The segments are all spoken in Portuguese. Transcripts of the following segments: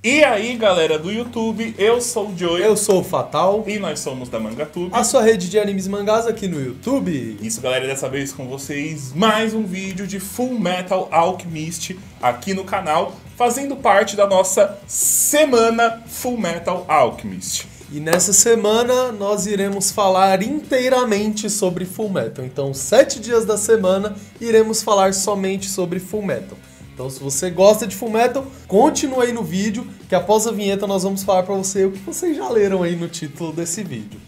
E aí, galera do YouTube, eu sou o Joey. Eu sou o Fatal. E nós somos da Mangatube, a sua rede de animes e mangás aqui no YouTube. Isso, galera, dessa vez com vocês mais um vídeo de Fullmetal Alchemist aqui no canal, fazendo parte da nossa semana Fullmetal Alchemist. E nessa semana nós iremos falar inteiramente sobre Fullmetal. Então, 7 dias da semana iremos falar somente sobre Fullmetal. Então, se você gosta de Fullmetal, continue aí no vídeo, que após a vinheta nós vamos falar pra você o que vocês já leram aí no título desse vídeo.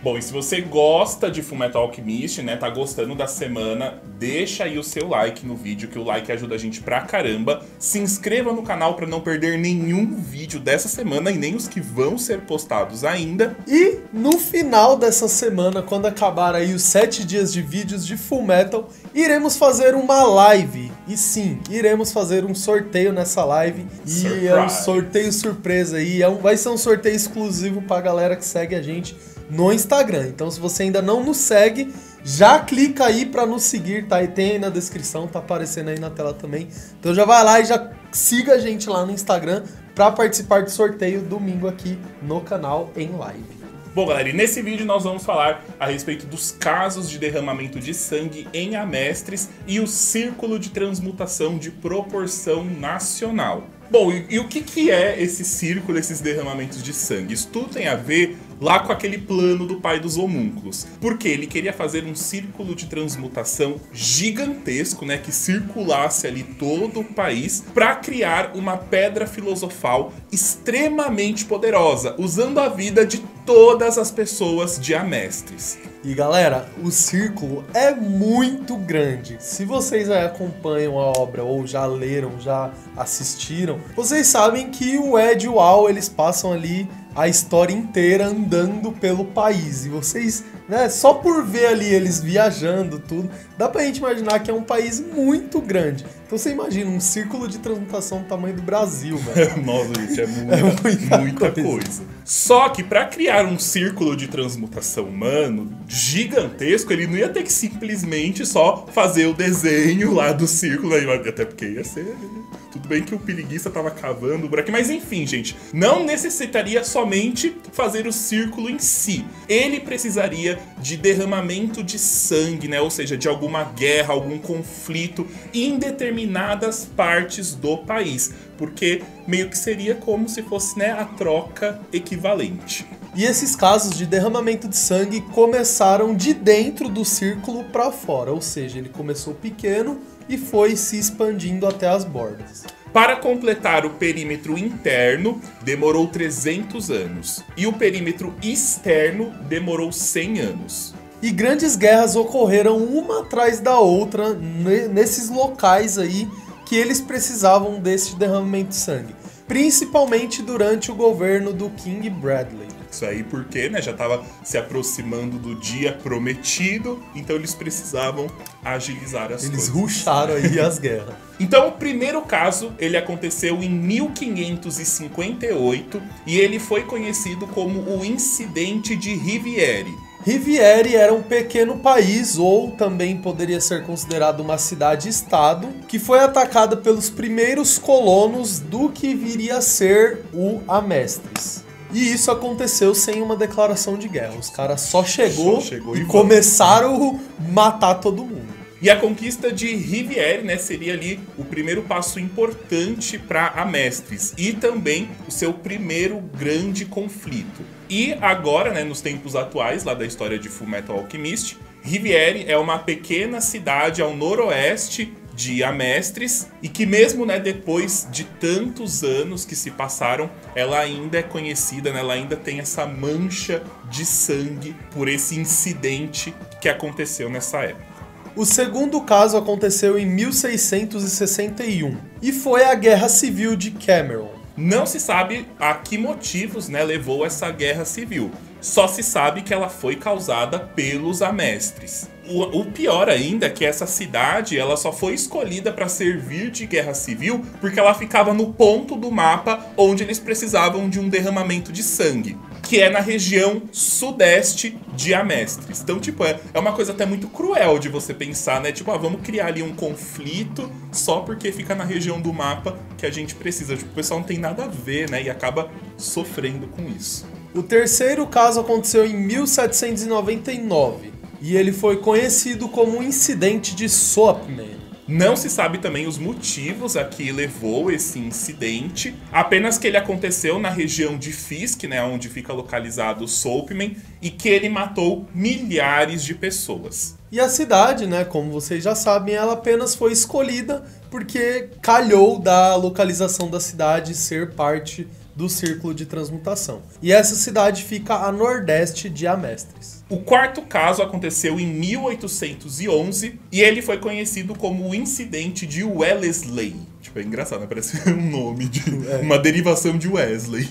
Bom, e se você gosta de Fullmetal Alchemist, né, tá gostando da semana, deixa aí o seu like no vídeo, que o like ajuda a gente pra caramba. Se inscreva no canal pra não perder nenhum vídeo dessa semana e nem os que vão ser postados ainda. E no final dessa semana, quando acabar aí os 7 dias de vídeos de Fullmetal, iremos fazer uma live. E sim, iremos fazer um sorteio nessa live. Surprise. E é um sorteio surpresa aí, vai ser um sorteio exclusivo pra galera que segue a gente no Instagram. Então, se você ainda não nos segue, já clica aí pra nos seguir, tá? E tem aí na descrição, tá aparecendo aí na tela também. Então já vai lá e já siga a gente lá no Instagram pra participar do sorteio domingo aqui no canal em live. Bom, galera, e nesse vídeo nós vamos falar a respeito dos casos de derramamento de sangue em Amestris e o círculo de transmutação de proporção nacional. Bom, e o que é esse círculo, esses derramamentos de sangue? Isso tudo tem a ver lá com aquele plano do pai dos homúnculos. Porque ele queria fazer um círculo de transmutação gigantesco, né, que circulasse ali todo o país, para criar uma pedra filosofal extremamente poderosa, usando a vida de todas as pessoas de Amestris. E galera, o círculo é muito grande. Se vocês aí acompanham a obra ou já leram, já assistiram, vocês sabem que o Ed e o Al, eles passam ali a história inteira andando pelo país. E vocês, né, só por ver ali eles viajando, tudo, dá pra gente imaginar que é um país muito grande. Então você imagina um círculo de transmutação do tamanho do Brasil, velho. Nossa, gente, é muita coisa. Só que pra criar um círculo de transmutação humano gigantesco, ele não ia ter que simplesmente só fazer o desenho lá do círculo, até porque ia ser... Tudo bem que o piriguista tava cavando o buraco, mas enfim, gente, não necessitaria somente fazer o círculo em si. Ele precisaria de derramamento de sangue, né? Ou seja, de alguma guerra, algum conflito em determinadas partes do país. Porque meio que seria como se fosse, né, a troca equivalente. E esses casos de derramamento de sangue começaram de dentro do círculo para fora, ou seja, ele começou pequeno e foi se expandindo até as bordas. Para completar o perímetro interno, demorou 300 anos, e o perímetro externo demorou 100 anos. E grandes guerras ocorreram uma atrás da outra nesses locais aí que eles precisavam desse derramamento de sangue, principalmente durante o governo do King Bradley. Isso aí porque, né, já estava se aproximando do dia prometido, então eles precisavam agilizar as coisas. Eles rusharam aí as guerras. Então o primeiro caso, ele aconteceu em 1558 e ele foi conhecido como o Incidente de Riviere. Riviere era um pequeno país, ou também poderia ser considerado uma cidade-estado, que foi atacada pelos primeiros colonos do que viria a ser o Amestris. E isso aconteceu sem uma declaração de guerra. Os caras só chegou e começaram a matar todo mundo. E a conquista de Riviere, né, seria ali o primeiro passo importante para Amestris e também o seu primeiro grande conflito. E agora, né, nos tempos atuais, lá da história de Fullmetal Alchemist, Riviere é uma pequena cidade ao noroeste de Amestris e que mesmo, né, depois de tantos anos que se passaram, ela ainda é conhecida, né, ela ainda tem essa mancha de sangue por esse incidente que aconteceu nessa época. O segundo caso aconteceu em 1661 e foi a Guerra Civil de Cameron. Não se sabe a que motivos, né, levou essa guerra civil. Só se sabe que ela foi causada pelos Amestris. O pior ainda é que essa cidade ela só foi escolhida para servir de guerra civil porque ela ficava no ponto do mapa onde eles precisavam de um derramamento de sangue. que é na região sudeste de Amestris. Então, tipo, é uma coisa até muito cruel de você pensar, né? Tipo, vamos criar ali um conflito só porque fica na região do mapa que a gente precisa. Tipo, o pessoal não tem nada a ver, né? E acaba sofrendo com isso. O terceiro caso aconteceu em 1799 e ele foi conhecido como o incidente de Soapman. Não se sabe também os motivos a que levou esse incidente, apenas que ele aconteceu na região de Fisk, né, onde fica localizado Soapman, e que ele matou milhares de pessoas. E a cidade, né, como vocês já sabem, ela apenas foi escolhida porque calhou da localização da cidade ser parte do círculo de transmutação. E essa cidade fica a nordeste de Amestris. O quarto caso aconteceu em 1811 e ele foi conhecido como o incidente de Wellesley. Tipo, é engraçado, né? Parece um nome de uma derivação de Wesley.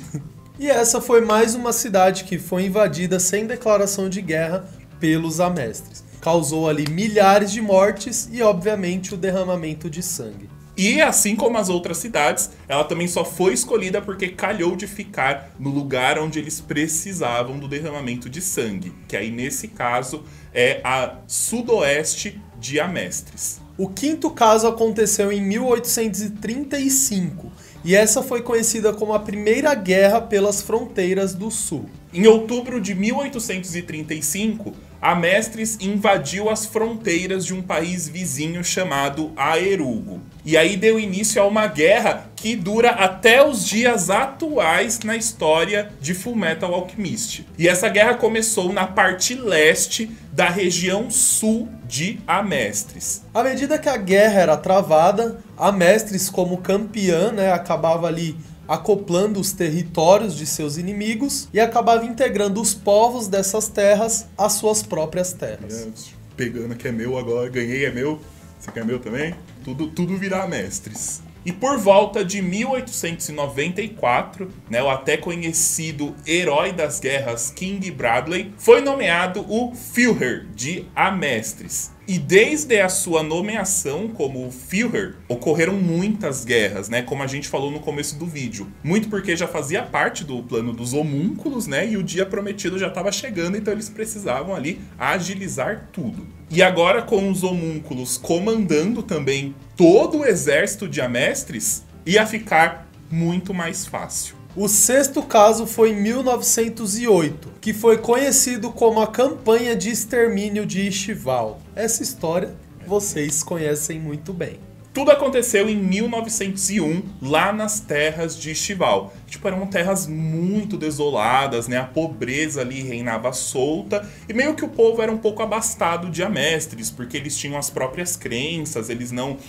E essa foi mais uma cidade que foi invadida sem declaração de guerra pelos Amestris. Causou ali milhares de mortes e, obviamente, o derramamento de sangue. E assim como as outras cidades, ela também só foi escolhida porque calhou de ficar no lugar onde eles precisavam do derramamento de sangue, que aí nesse caso é a sudoeste de Amestris. O quinto caso aconteceu em 1835 e essa foi conhecida como a Primeira Guerra pelas Fronteiras do Sul. Em outubro de 1835, Amestris invadiu as fronteiras de um país vizinho chamado Aerugo. E aí deu início a uma guerra que dura até os dias atuais na história de Fullmetal Alchemist. E essa guerra começou na parte leste da região sul de Amestris. À medida que a guerra era travada, Amestris, como campeã, né, acabava ali acoplando os territórios de seus inimigos e acabava integrando os povos dessas terras às suas próprias terras. Pegando que é meu agora, ganhei é meu, você quer meu também? Tudo virá Amestris. E por volta de 1894, né, o até conhecido herói das guerras King Bradley foi nomeado o Führer de Amestris. E desde a sua nomeação como Führer, ocorreram muitas guerras, né? Como a gente falou no começo do vídeo. Muito porque já fazia parte do plano dos homúnculos, né? E o dia prometido já estava chegando, então eles precisavam ali agilizar tudo. E agora com os homúnculos comandando também todo o exército de Amestris, ia ficar muito mais fácil. O sexto caso foi em 1908, que foi conhecido como a Campanha de Extermínio de Ishval. Essa história vocês conhecem muito bem. Tudo aconteceu em 1901, lá nas terras de Ishval. Tipo, eram terras muito desoladas, né? A pobreza ali reinava solta. E meio que o povo era um pouco abastado de Amestris, porque eles tinham as próprias crenças, eles não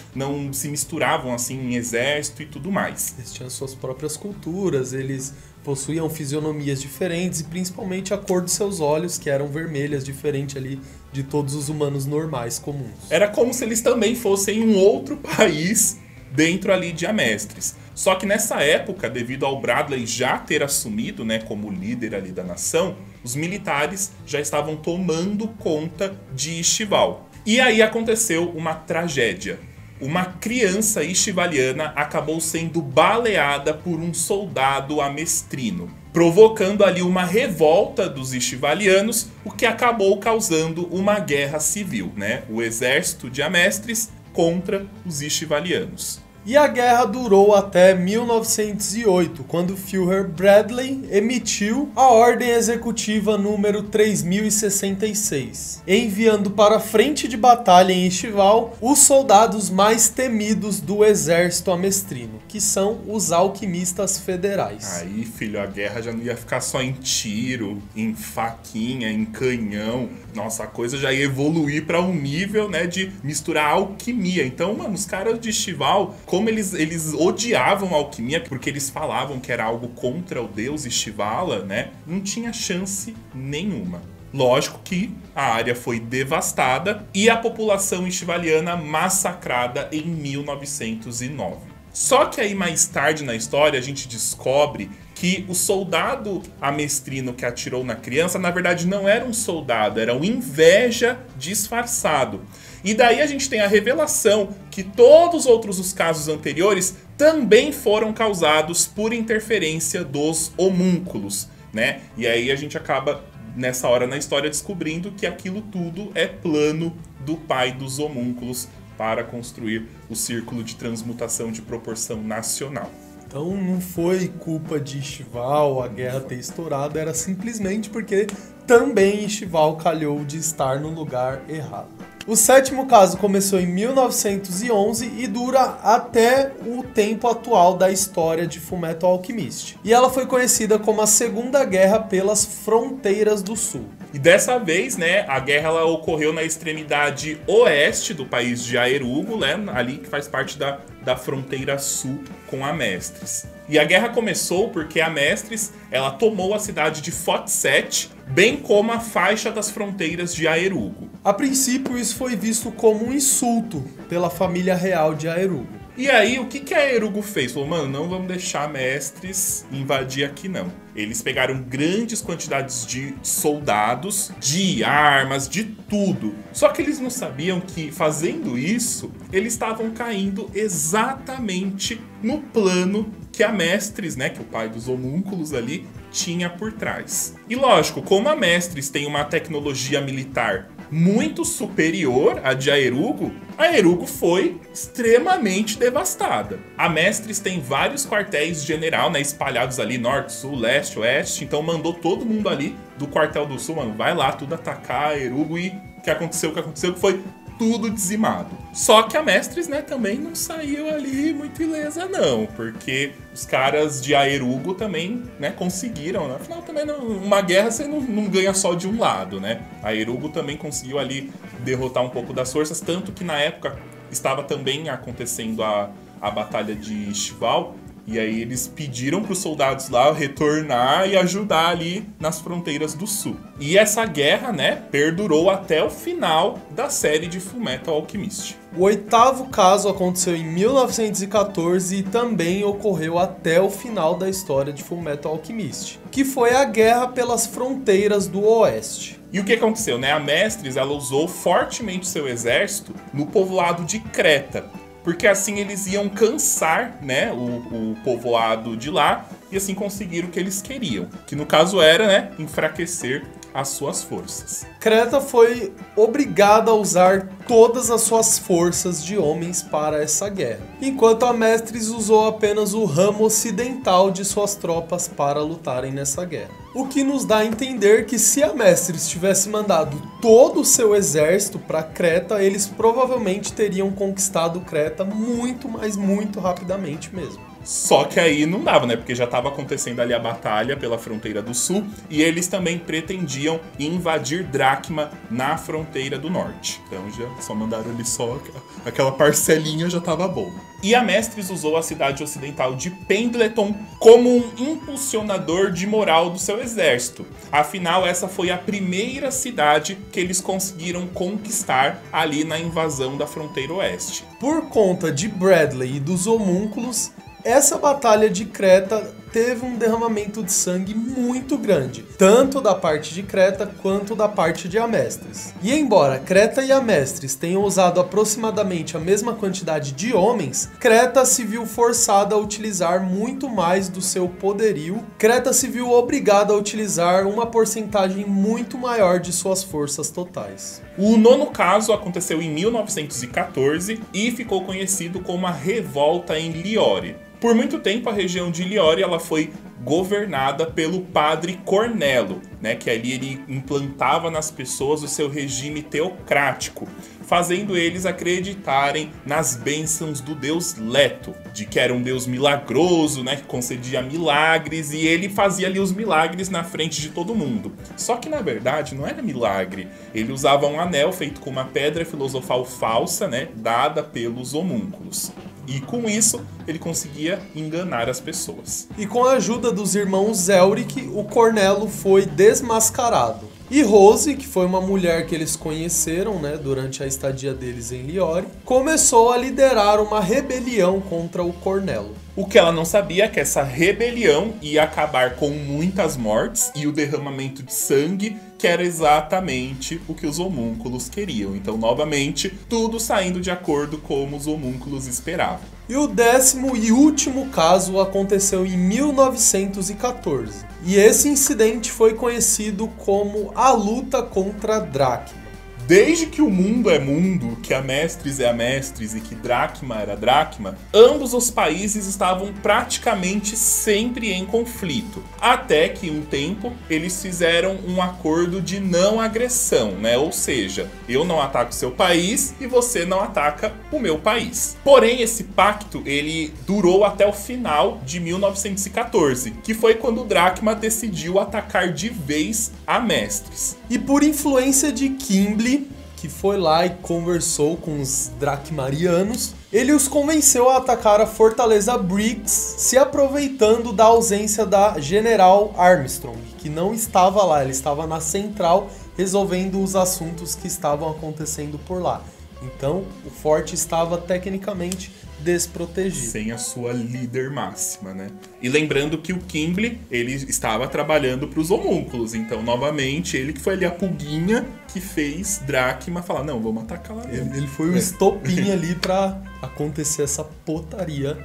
se misturavam assim em exército e tudo mais. Eles tinham suas próprias culturas, eles possuíam fisionomias diferentes e principalmente a cor dos seus olhos, que eram vermelhas, diferente ali de todos os humanos normais, comuns. Era como se eles também fossem um outro país dentro ali de Amestris. Só que nessa época, devido ao Bradley já ter assumido, né, como líder ali da nação, os militares já estavam tomando conta de Ishval. E aí aconteceu uma tragédia. Uma criança ishvaliana acabou sendo baleada por um soldado amestrino, provocando ali uma revolta dos ishvalianos, o que acabou causando uma guerra civil, né? O exército de Amestris contra os ishvalianos. E a guerra durou até 1908, quando Führer Bradley emitiu a Ordem Executiva número 3066, enviando para a frente de batalha em Ishval os soldados mais temidos do exército amestrino, que são os alquimistas federais. Aí, filho, a guerra já não ia ficar só em tiro, em faquinha, em canhão. Nossa, a coisa já ia evoluir para um nível, né, de misturar alquimia. Então, mano, os caras de Ishval, como eles odiavam a alquimia, porque eles falavam que era algo contra o deus Ishvala, né? Não tinha chance nenhuma. Lógico que a área foi devastada e a população ishvaliana massacrada em 1909. Só que aí mais tarde na história a gente descobre que o soldado amestrino que atirou na criança, na verdade não era um soldado, era um inveja disfarçado. E daí a gente tem a revelação que todos os casos anteriores também foram causados por interferência dos homúnculos, né? E aí a gente acaba, nessa hora na história, descobrindo que aquilo tudo é plano do pai dos homúnculos para construir o círculo de transmutação de proporção nacional. Então não foi culpa de Estival a guerra ter estourado, era simplesmente porque também Estival calhou de estar no lugar errado. O sétimo caso começou em 1911 e dura até o tempo atual da história de Fullmetal Alchemist. E ela foi conhecida como a Segunda Guerra pelas Fronteiras do Sul. E dessa vez, né, a guerra ela ocorreu na extremidade oeste do país de Aerugo, né, ali que faz parte da fronteira sul com a Mestres. E a guerra começou porque a Mestres ela tomou a cidade de Photset, bem como a faixa das fronteiras de Aerugo. A princípio, isso foi visto como um insulto pela família real de Aerugo. E aí, o que a Aerugo fez? Falou, mano, não vamos deixar Mestres invadir aqui, não. Eles pegaram grandes quantidades de soldados, de armas, de tudo. Só que eles não sabiam que, fazendo isso, eles estavam caindo exatamente no plano que a Mestres, né, que o pai dos homúnculos ali, tinha por trás. E lógico, como a Mestres tem uma tecnologia militar muito superior à de Aerugo, a Aerugo foi extremamente devastada. A Mestres tem vários quartéis general, né, espalhados ali, norte, sul, leste, oeste, então mandou todo mundo ali do quartel do sul, mano, vai lá, tudo atacar a Aerugo e o que aconteceu, que foi tudo dizimado. Só que a Mestres, né, também não saiu ali muito ilesa, não, porque os caras de Aerugo também, né, conseguiram, né? Afinal, também uma guerra você não ganha só de um lado, né? A Aerugo também conseguiu ali derrotar um pouco das forças, tanto que na época estava também acontecendo a Batalha de Estival, e aí eles pediram para os soldados lá retornar e ajudar ali nas fronteiras do sul. E essa guerra, né, perdurou até o final da série de Fullmetal Alchemist. O oitavo caso aconteceu em 1914 e também ocorreu até o final da história de Fullmetal Alchemist, que foi a guerra pelas fronteiras do oeste. E o que aconteceu, né? A Mestres, ela usou fortemente seu exército no povoado de Creta, porque assim eles iam cansar, né, o povoado de lá e assim conseguir o que eles queriam, que no caso era, né, enfraquecer as suas forças. Creta foi obrigada a usar todas as suas forças de homens para essa guerra, enquanto a Mestres usou apenas o ramo ocidental de suas tropas para lutarem nessa guerra. O que nos dá a entender que se a Mestres tivesse mandado todo o seu exército para Creta, eles provavelmente teriam conquistado Creta muito, mas muito rapidamente mesmo. Só que aí não dava, né? Porque já estava acontecendo ali a batalha pela fronteira do sul e eles também pretendiam invadir Dracma na fronteira do norte. Então já só mandaram ali só aquela parcelinha, já estava bom. E a Mestres usou a cidade ocidental de Pendleton como um impulsionador de moral do seu exército. Afinal, essa foi a primeira cidade que eles conseguiram conquistar ali na invasão da fronteira oeste. Por conta de Bradley e dos homúnculos, essa batalha de Creta teve um derramamento de sangue muito grande, tanto da parte de Creta quanto da parte de Amestres. E embora Creta e Amestres tenham usado aproximadamente a mesma quantidade de homens, Creta se viu forçada a utilizar muito mais do seu poderio. Creta se viu obrigada a utilizar uma porcentagem muito maior de suas forças totais. O nono caso aconteceu em 1914 e ficou conhecido como a Revolta em Liore. Por muito tempo, a região de Liore ela foi governada pelo padre Cornelo, né, que ali ele implantava nas pessoas o seu regime teocrático, fazendo eles acreditarem nas bênçãos do deus Leto, de que era um deus milagroso, né, que concedia milagres, e ele fazia ali os milagres na frente de todo mundo. Só que na verdade não era milagre, ele usava um anel feito com uma pedra filosofal falsa, né, dada pelos homúnculos. E com isso, ele conseguia enganar as pessoas. E com a ajuda dos irmãos Elric, o Cornelo foi desmascarado. E Rose, que foi uma mulher que eles conheceram, né, durante a estadia deles em Liore, começou a liderar uma rebelião contra o Cornelo. O que ela não sabia é que essa rebelião ia acabar com muitas mortes e o derramamento de sangue, que era exatamente o que os homúnculos queriam. Então, novamente, tudo saindo de acordo como os homúnculos esperavam. E o 10º e último caso aconteceu em 1914. E esse incidente foi conhecido como a luta contra Drácima. Desde que o mundo é mundo, que a Mestris é a Mestris e que Drácima era Drácima, ambos os países estavam praticamente sempre em conflito. Até que, um tempo, eles fizeram um acordo de não agressão, né? Ou seja, eu não ataco seu país e você não ataca o meu país. Porém, esse pacto, ele durou até o final de 1914, que foi quando Drácima decidiu atacar de vez a Mestris. E por influência de Kimblee, que foi lá e conversou com os Drakmarianos, ele os convenceu a atacar a Fortaleza Briggs, se aproveitando da ausência da General Armstrong, que não estava lá, ele estava na central resolvendo os assuntos que estavam acontecendo por lá. Então, o forte estava tecnicamente desprotegido. Sem a sua líder máxima, né? E lembrando que o Kimblee, ele estava trabalhando para os homúnculos. Então, novamente, ele que foi ali a pulguinha que fez Drácima falar, não, vamos atacar lá mesmo. Ele foi o estopim ali para acontecer essa potaria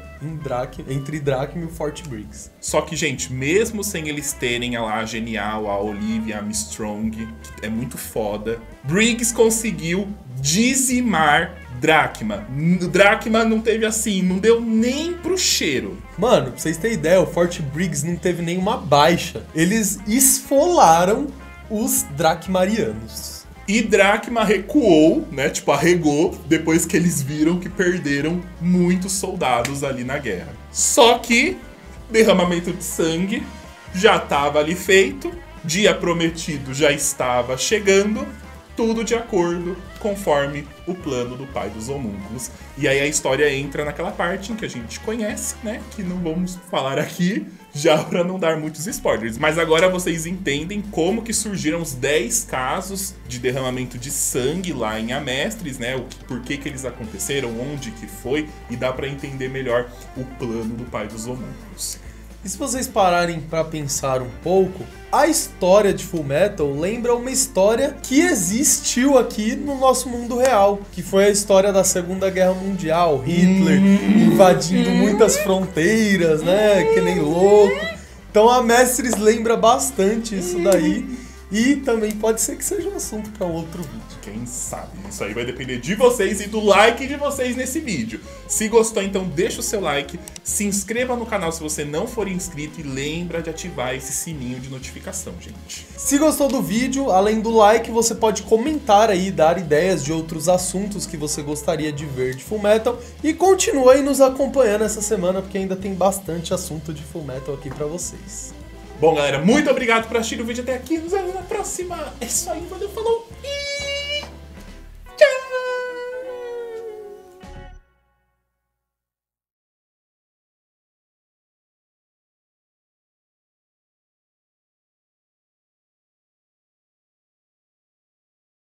entre Drácima e o Fort Briggs. Só que, gente, mesmo sem eles terem lá a Genial, a Olivia Armstrong, que é muito foda, Briggs conseguiu dizimar Drácima. Drácima não teve assim, não deu nem pro cheiro. Mano, pra vocês terem ideia, o Fort Briggs não teve nenhuma baixa. Eles esfolaram os Drakmarianos. E Drácima recuou, né? Tipo, arregou, depois que eles viram que perderam muitos soldados ali na guerra. Só que derramamento de sangue já estava ali feito, dia prometido já estava chegando, tudo de acordo conforme o plano do pai dos homúnculos. E aí a história entra naquela parte em que a gente conhece, né? Que não vamos falar aqui, já para não dar muitos spoilers. Mas agora vocês entendem como que surgiram os 10 casos de derramamento de sangue lá em Amestris, né? Por que eles aconteceram, onde que foi, e dá para entender melhor o plano do pai dos homúnculos. E se vocês pararem para pensar um pouco, a história de Fullmetal lembra uma história que existiu aqui no nosso mundo real, que foi a história da Segunda Guerra Mundial, Hitler invadindo muitas fronteiras, né, que nem louco. Então a Amestris lembra bastante isso daí. E também pode ser que seja um assunto para outro vídeo. Quem sabe? Isso aí vai depender de vocês e do like de vocês nesse vídeo. Se gostou, então deixa o seu like, se inscreva no canal se você não for inscrito e lembra de ativar esse sininho de notificação, gente. Se gostou do vídeo, além do like, você pode comentar aí, dar ideias de outros assuntos que você gostaria de ver de Fullmetal. E continue aí nos acompanhando essa semana, porque ainda tem bastante assunto de Fullmetal aqui para vocês. Bom, galera, muito obrigado por assistir o vídeo até aqui. Nos vemos na próxima. É isso aí, valeu, falou!